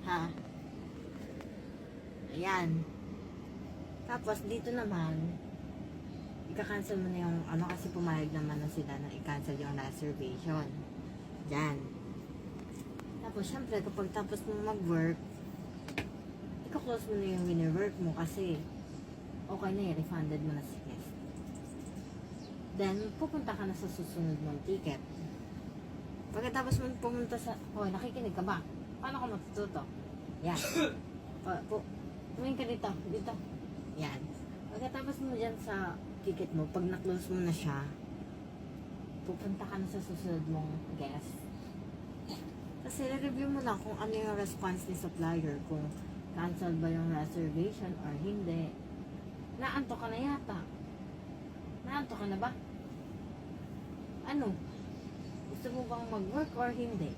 Ha? Ayan. Tapos, dito naman, ika-cancel mo na yung, kasi pumayag naman na sila na i-cancel yung reservation. Diyan. Tapos, syempre, kapag tapos mo mag-work, ika-close mo na yung winner-work mo kasi okay na eh, refunded mo na si guest. Then, pupunta ka na sa susunod mong ticket. Pagkatapos mo pumunta sa... nakikinig ka ba? Paano ka matututo? Yan. Tumingin ka dito. Dito. Yan. Pagkatapos mo dyan sa ticket mo, pag na-close mo na siya, pupunta ka na sa susunod mong guest. Kasi review mo lang kung ano yung response ni supplier, kung cancel ba yung reservation or hindi. Naanto ka na yata. Naanto ka na ba? Ano? Gusto mo bang mag-work or hindi?